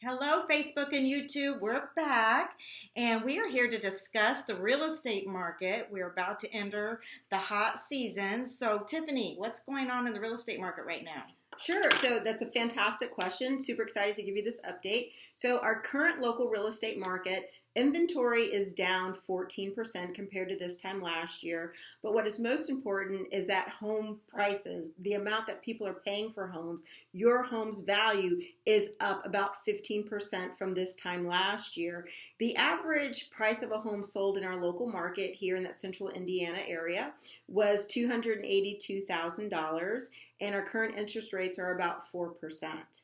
Hello, Facebook and YouTube. We're back and we are here to discuss the real estate market. We're about to enter the hot season. So, Tiffany, what's going on in the real estate market right now? Sure. So that's a fantastic question. Super excited to give you this update. So our current local real estate market inventory is down 14% compared to this time last year. But what is most important is that home prices, the amount that people are paying for homes, your home's value is up about 15% from this time last year. The average price of a home sold in our local market here in that central Indiana area was $282,000, and our current interest rates are about 4%.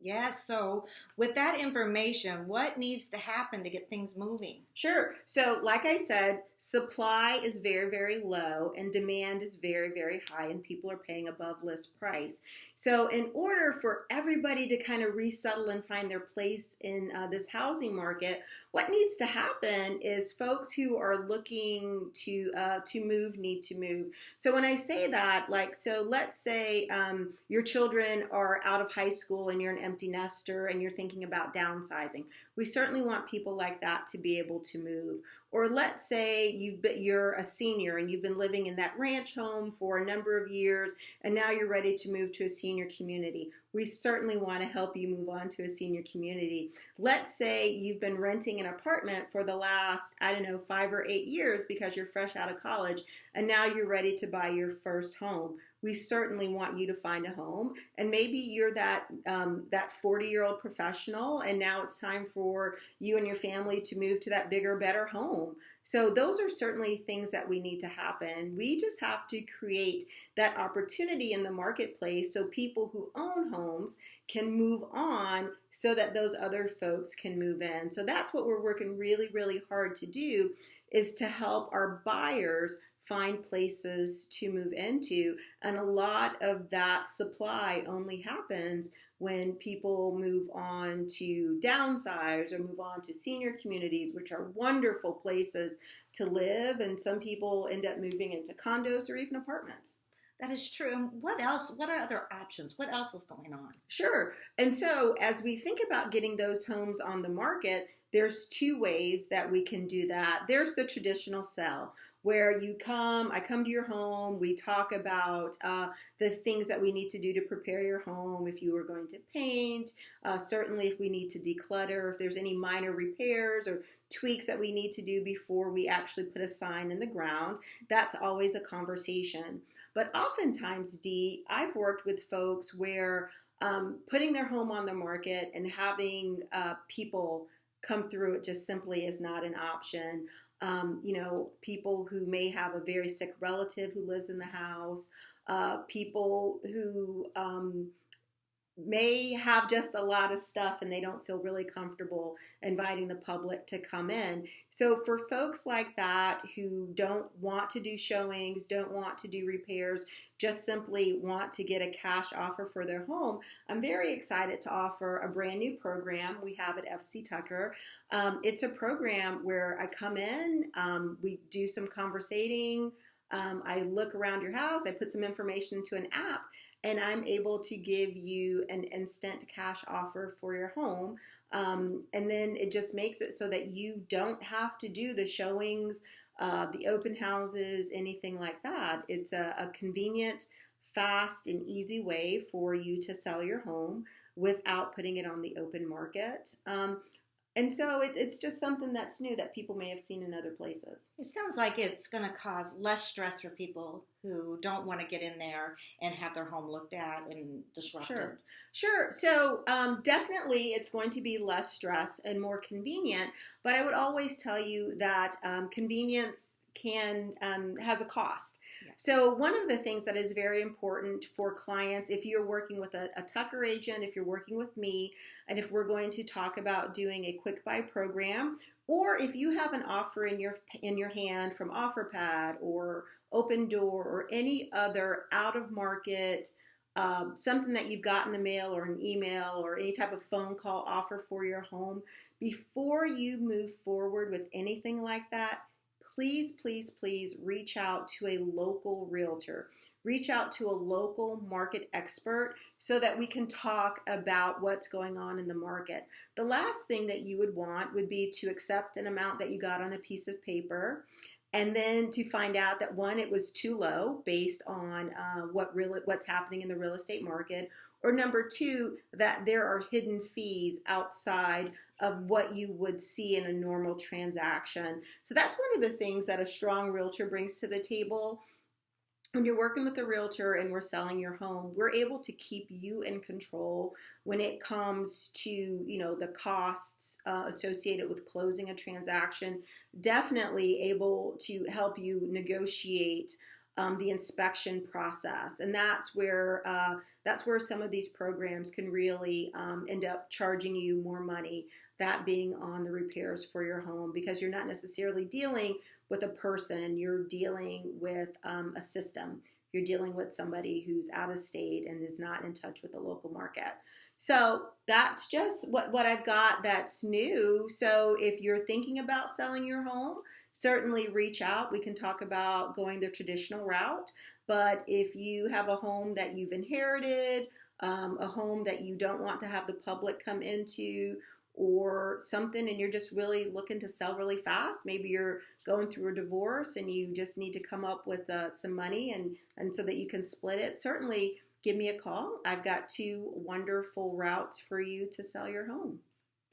Yeah, so with that information, what needs to happen to get things moving? Sure. So, like I said, supply is very, very low and demand is very, very high, and people are paying above list price. So, in order for everybody to kind of resettle and find their place in this housing market, what needs to happen is folks who are looking to move need to move. So, when I say that, so let's say your children are out of high school and you're an empty nester and you're thinking about downsizing. We certainly want people like that to be able to move. Or let's say you're a senior and you've been living in that ranch home for a number of years and now you're ready to move to a senior community. We certainly want to help you move on to a senior community. Let's say you've been renting an apartment for the last, 5 or 8 years because you're fresh out of college and now you're ready to buy your first home. We certainly want you to find a home, and maybe you're that 40-year-old professional, and now it's time for you and your family to move to that bigger, better home. So those are certainly things that we need to happen. We just have to create that opportunity in the marketplace so people who own homes can move on so that those other folks can move in. So that's what we're working really, really hard to do, is to help our buyers find places to move into. And a lot of that supply only happens when people move on to downsize or move on to senior communities, which are wonderful places to live. And some people end up moving into condos or even apartments. That is true. And what else? What are other options? What else is going on? Sure. And so as we think about getting those homes on the market, there's two ways that we can do that. There's the traditional sell, where I come to your home, we talk about the things that we need to do to prepare your home. If you are going to paint, certainly if we need to declutter, if there's any minor repairs or tweaks that we need to do before we actually put a sign in the ground, that's always a conversation. But oftentimes, Dee, I've worked with folks where putting their home on the market and having people come through it just simply is not an option. People who may have a very sick relative who lives in the house, people who may have just a lot of stuff and they don't feel really comfortable inviting the public to come in. So for folks like that who don't want to do showings, don't want to do repairs, just simply want to get a cash offer for their home, I'm very excited to offer a brand new program we have at FC Tucker. It's a program where I come in, we do some conversating, I look around your house, I put some information into an app, and I'm able to give you an instant cash offer for your home. And then it just makes it so that you don't have to do the showings, the open houses, anything like that. It's a convenient, fast, and easy way for you to sell your home without putting it on the open market. And so it's just something that's new that people may have seen in other places. It sounds like it's going to cause less stress for people who don't want to get in there and have their home looked at and disrupted. Sure. So definitely it's going to be less stress and more convenient, but I would always tell you that convenience has a cost. Yeah. So one of the things that is very important for clients, if you're working with a Tucker agent, if you're working with me, and if we're going to talk about doing a quick buy program, or if you have an offer in your hand from OfferPad or Open Door or any other out of market something that you've got in the mail or an email or any type of phone call offer for your home, before you move forward with anything like that, please, please, please reach out to a local realtor. reach out to a local market expert so that we can talk about what's going on in the market. The last thing that you would want would be to accept an amount that you got on a piece of paper, and then to find out that one, it was too low based on what's happening in the real estate market, or number two, that there are hidden fees outside of what you would see in a normal transaction. So that's one of the things that a strong realtor brings to the table. When you're working with a realtor and we're selling your home, we're able to keep you in control when it comes to, the costs associated with closing a transaction. Definitely able to help you negotiate the inspection process, and that's where some of these programs can really end up charging you more money. That being on the repairs for your home, because you're not necessarily dealing with a person, you're dealing with a system. You're dealing with somebody who's out of state and is not in touch with the local market. So that's just what I've got that's new. So if you're thinking about selling your home, certainly reach out. We can talk about going the traditional route. But if you have a home that you've inherited, a home that you don't want to have the public come into, or something, and you're just really looking to sell really fast, maybe you're going through a divorce and you just need to come up with some money and so that you can split it, certainly give me a call. I've got 2 wonderful routes for you to sell your home.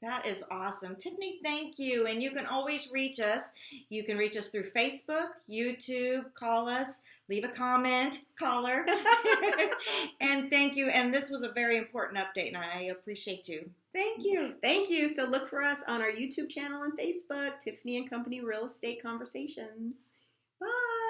That is awesome. Tiffany, thank you. And you can always reach us. You can reach us through Facebook, YouTube, call us, leave a comment, caller. And thank you. And this was a very important update, and I appreciate you. Thank you. Thank you. So look for us on our YouTube channel and Facebook, Tiffany and Company Real Estate Conversations. Bye.